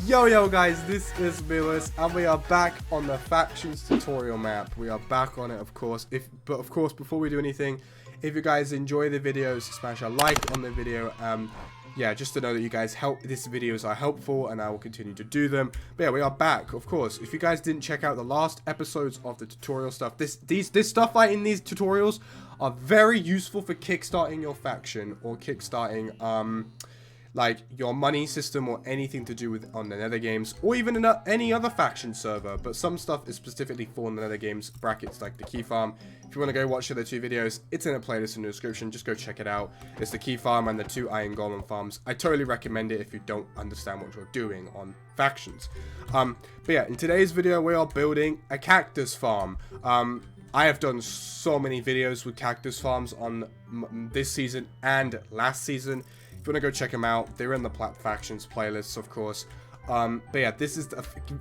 Yo guys, this is Lewis and we are back on the factions tutorial map. We are back on it, of course. But of course, before we do anything, if you guys enjoy the videos, smash a like on the video. Yeah, just to know that you guys these videos are helpful and I will continue to do them. But yeah, we are back, of course. If you guys didn't check out the last episodes of the tutorial stuff, this stuff right in these tutorials are very useful for kickstarting your faction or kickstarting like your money system or anything to do with on the Nether Games or even in any other faction server. But some stuff is specifically for the Nether Games brackets, like the key farm. If you want to go watch the other two videos, it's in a playlist in the description. Just go check it out. It's the key farm and the 2 iron golem farms. I totally recommend it if you don't understand what you're doing on factions. But yeah, in today's video we are building a cactus farm. I have done so many videos with cactus farms on this season and last season. If you want to go check them out, they're in the factions playlists, of course. But yeah, this is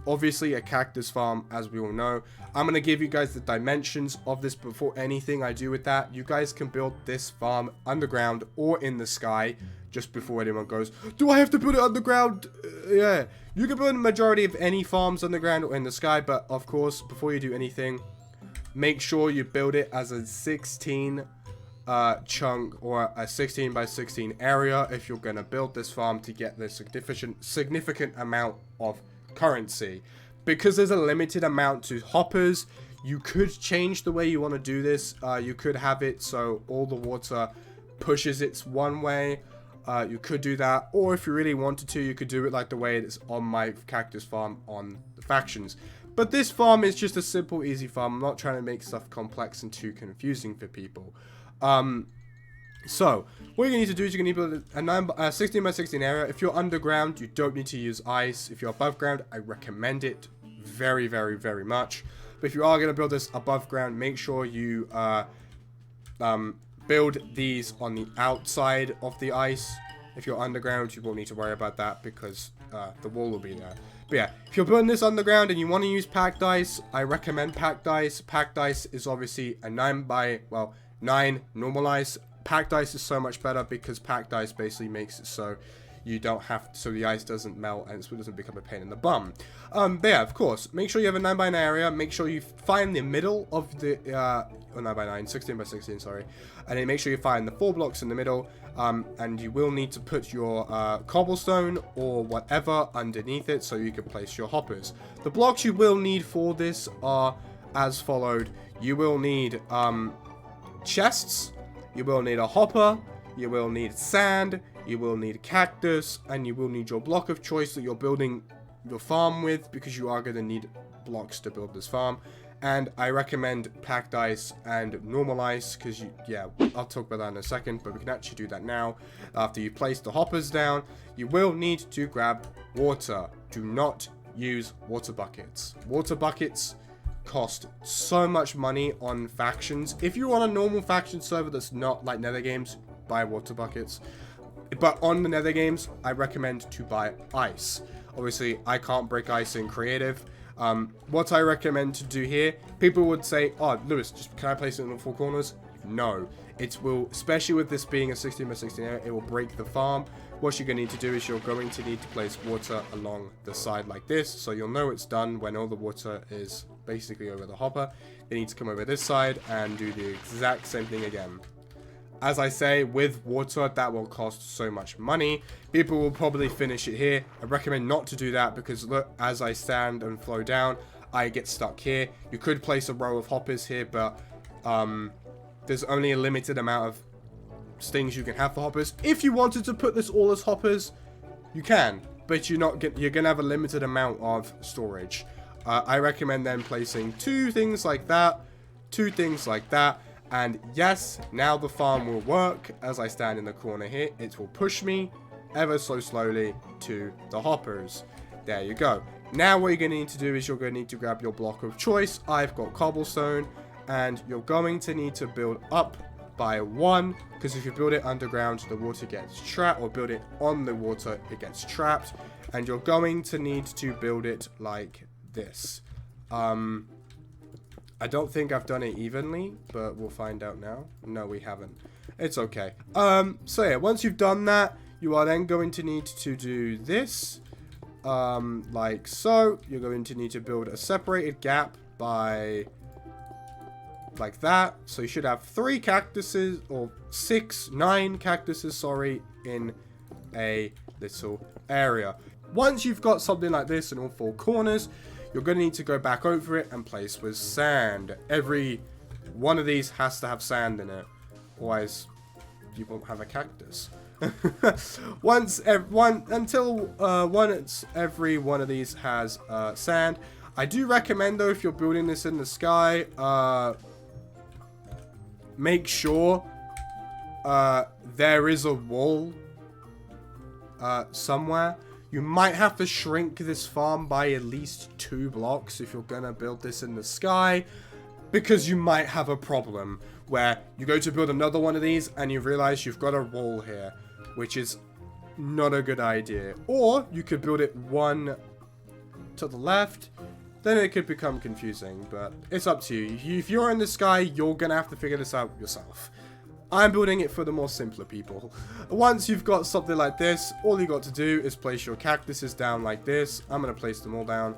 obviously a cactus farm, as we all know. I'm going to give you guys the dimensions of this before anything I do with that. You guys can build this farm underground or in the sky just before anyone goes, do I have to build it underground? Yeah, you can build a majority of any farms underground or in the sky. But of course, before you do anything, make sure you build it as a 16 chunk or a 16 by 16 area if you're going to build this farm to get the significant amount of currency. Because there's a limited amount to hoppers, you could change the way you want to do this. You could have it so all the water pushes it one way. You could do that, or if you really wanted to, you could do it like the way it's on my cactus farm on the factions. But this farm is just a simple, easy farm. I'm not trying to make stuff complex and too confusing for people. So what you need to do is you're going to build a 16 by 16 area. If you're underground, you don't need to use ice. If you're above ground, I recommend it very, very, very much. But if you are going to build this above ground, make sure you build these on the outside of the ice. If you're underground, you won't need to worry about that because the wall will be there. But yeah, if you're building this underground and you want to use packed ice, I recommend packed ice. Packed ice is obviously a 9 by 9 normal ice. Packed ice is so much better because packed ice basically makes it so you don't have so the ice doesn't melt and it doesn't become a pain in the bum. But yeah, of course, make sure you have a 9 by 9 area. Make sure you find the middle of the 9 by 9, 16 by 16, sorry, and then make sure you find the 4 blocks in the middle. And you will need to put your cobblestone or whatever underneath it so you can place your hoppers. The blocks you will need for this are as followed. You will need chests, you will need a hopper, you will need sand, you will need cactus, and you will need your block of choice that you're building your farm with, because you are going to need blocks to build this farm. And I recommend packed ice and normal ice because yeah, I'll talk about that in a second, but we can actually do that now. After you place the hoppers down, you will need to grab water. Do not use water buckets. Water buckets cost so much money on factions. If you're on a normal faction server that's not like Nether Games, buy water buckets. But on the Nether Games, I recommend to buy ice. Obviously, I can't break ice in creative. What I recommend to do here, people would say, oh, Lewis, can I place it in the 4 corners? No. It will, especially with this being a 16 by 16 area, it will break the farm. What you're going to need to do is you're going to need to place water along the side like this, so you'll know it's done when all the water is basically over the hopper. You need to come over this side and do the exact same thing again. As I say, with water, that will cost so much money. People will probably finish it here. I recommend not to do that because look, as I stand and flow down, I get stuck here. You could place a row of hoppers here, but there's only a limited amount of things you can have for hoppers. If you wanted to put this all as hoppers, you can, but you're gonna have a limited amount of storage. I recommend then placing 2 things like that, 2 things like that. And yes, now the farm will work. As I stand in the corner here, it will push me ever so slowly to the hoppers. There you go. Now what you're going to need to do is you're going to need to grab your block of choice. I've got cobblestone, and you're going to need to build up by 1, because if you build it underground, the water gets trapped, or build it on the water, it gets trapped. And you're going to need to build it like this. I don't think I've done it evenly, but we'll find out now. No, we haven't. It's okay. So yeah, once you've done that, you are then going to need to do this. like so. You're going to need to build a separated gap by like that. So you should have 3 cactuses, or 9 cactuses, sorry, in a little area. Once you've got something like this in all 4 corners, you're going to need to go back over it and place with sand. Every one of these has to have sand in it, otherwise you won't have a cactus. Once every one of these has sand. I do recommend, though, if you're building this in the sky, make sure there is a wall somewhere. You might have to shrink this farm by at least 2 blocks if you're gonna build this in the sky, because you might have a problem where you go to build another one of these and you realize you've got a wall here, which is not a good idea. Or you could build it one to the left, then it could become confusing, but it's up to you. If you're in the sky, you're gonna have to figure this out yourself. I'm building it for the more simpler people. Once you've got something like this, all you got to do is place your cactuses down like this. I'm going to place them all down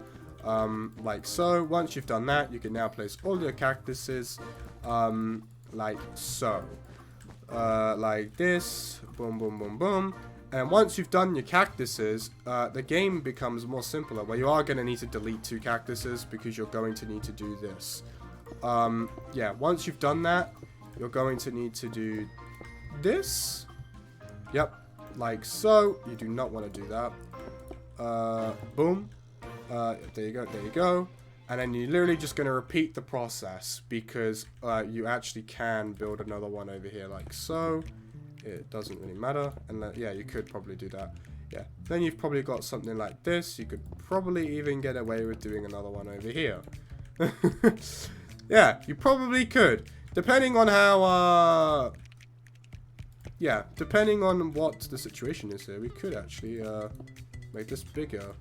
like so. Once you've done that, you can now place all your cactuses like so. Like this. Boom, boom, boom, boom. And once you've done your cactuses, the game becomes more simpler, where you are going to need to delete 2 cactuses because you're going to need to do this. Yeah, once you've done that, you're going to need to do this. Yep, like so. You do not want to do that. Boom. There you go, there you go. And then you're literally just going to repeat the process, because you actually can build another one over here like so. It doesn't really matter. And yeah, you could probably do that. Yeah. Then you've probably got something like this. You could probably even get away with doing another one over here. Yeah, you probably could. Depending on how, yeah, depending on what the situation is here, we could actually, make this bigger.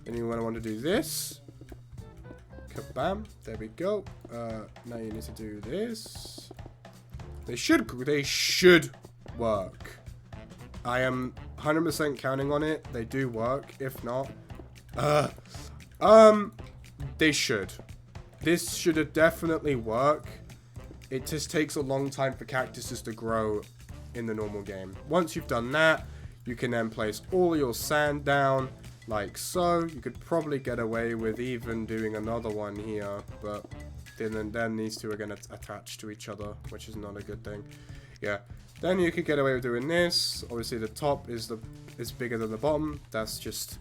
Then you want to do this. Kabam. There we go. Now you need to do this. They should work. I am 100% counting on it. They do work. If not, they should. This should definitely work. It just takes a long time for cactuses to grow in the normal game. Once you've done that, you can then place all your sand down like so. You could probably get away with even doing another one here, but then these two are going to attach to each other, which is not a good thing. Yeah. Then you could get away with doing this. Obviously, the top is bigger than the bottom. That's just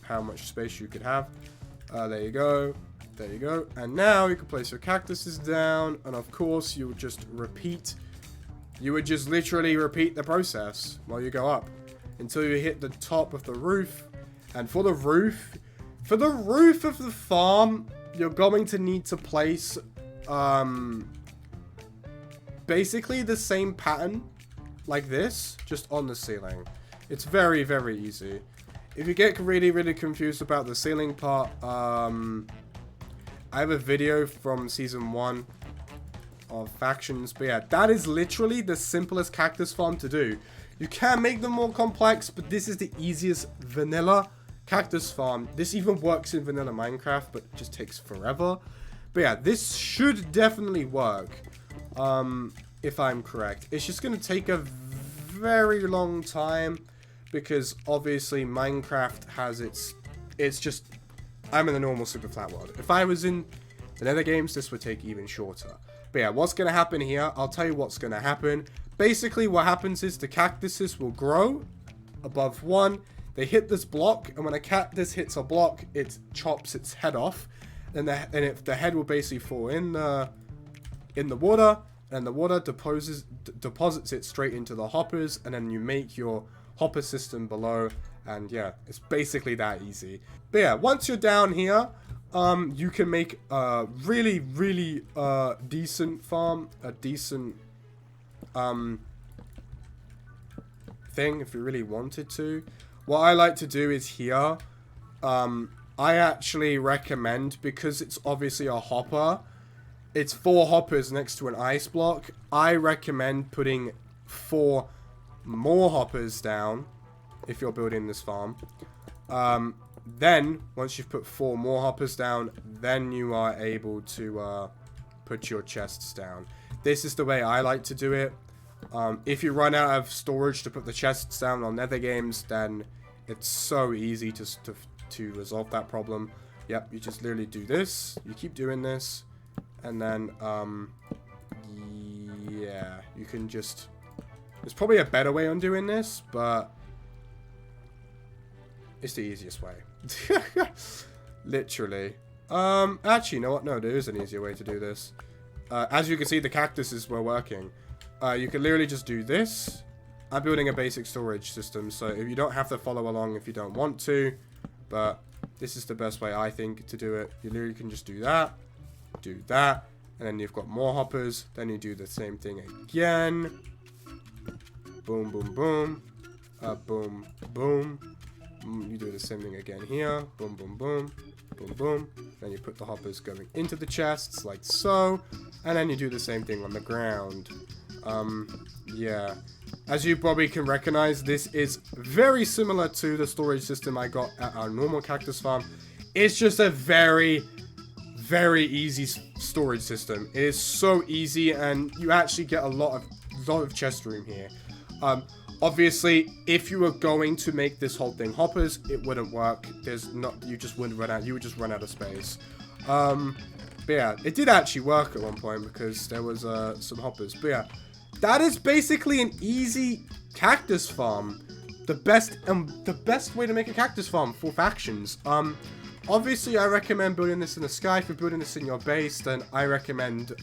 how much space you could have. There you go. There you go. And now you can place your cactuses down, and of course you would just repeat. You would just literally repeat the process while you go up until you hit the top of the roof. And for the roof of the farm, you're going to need to place basically the same pattern like this, just on the ceiling. It's very, very easy. If you get really, really confused about the ceiling part, I have a video from season 1 of factions, but yeah, that is literally the simplest cactus farm to do. You can make them more complex, but this is the easiest vanilla cactus farm. This even works in vanilla Minecraft, but it just takes forever. But yeah, this should definitely work, if I'm correct. It's just going to take a very long time, because obviously Minecraft has it's just, I'm in the normal super flat world. If I was in the Nether games, this would take even shorter. But yeah, what's going to happen here, I'll tell you what's going to happen. Basically, what happens is the cactuses will grow above 1. They hit this block, and when a cactus hits a block, it chops its head off. And the head will basically fall in the water, and the water deposits it straight into the hoppers, and then you make your hopper system below. And yeah, it's basically that easy. But yeah, once you're down here, you can make a really, really decent farm, a decent thing if you really wanted to. What I like to do is here, I actually recommend, because it's obviously a hopper, it's 4 hoppers next to an ice block. I recommend putting 4 more hoppers down if you're building this farm. Then, once you've put 4 more hoppers down, then you are able to put your chests down. This is the way I like to do it. If you run out of storage to put the chests down on nether games, then it's so easy to resolve that problem. Yep, you just literally do this. You keep doing this. And then, yeah, you can just... There's probably a better way on doing this, but... It's the easiest way. Literally. Actually, you know what? No, there is an easier way to do this. As you can see, the cactuses were working. You can literally just do this. I'm building a basic storage system, so if you don't have to follow along if you don't want to, but this is the best way I think to do it. You literally can just do that, and then you've got more hoppers. Then you do the same thing again. Boom, boom, boom. Boom, boom. You do the same thing again here. Boom, boom, boom. Boom, boom. Then you put the hoppers going into the chests, like so. And then you do the same thing on the ground. Yeah. As you probably can recognize, this is very similar to the storage system I got at our normal cactus farm. It's just a very, very easy storage system. It is so easy, and you actually get a lot of chest room here. Obviously, if you were going to make this whole thing hoppers, it wouldn't work. You just wouldn't run out. You would just run out of space. But yeah, it did actually work at one point because there was some hoppers. But yeah, that is basically an easy cactus farm. The best way to make a cactus farm for factions. Obviously, I recommend building this in the sky. If you're building this in your base, then I recommend,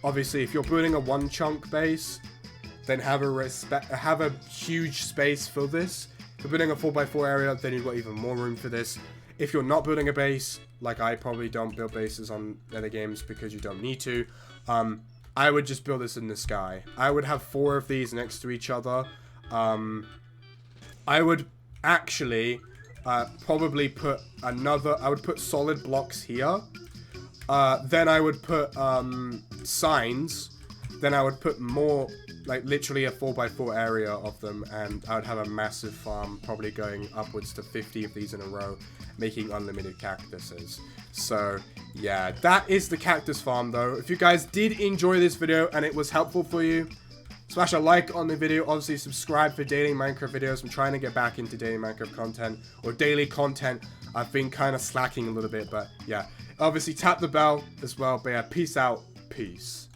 obviously, if you're building a 1-chunk base, then have a huge space for this. If you're building a 4x4 area, then you've got even more room for this. If you're not building a base, like I probably don't build bases on other games because you don't need to, I would just build this in the sky. I would have 4 of these next to each other. I would actually probably put I would put solid blocks here. Then I would put signs. Then I would put more, like literally a 4x4 area of them, and I would have a massive farm, probably going upwards to 50 of these in a row, making unlimited cactuses. So yeah, that is the cactus farm though. If you guys did enjoy this video and it was helpful for you, smash a like on the video. Obviously subscribe for daily Minecraft videos. I'm trying to get back into daily Minecraft content, or daily content. I've been kind of slacking a little bit, but yeah. Obviously tap the bell as well. But yeah, peace out. Peace.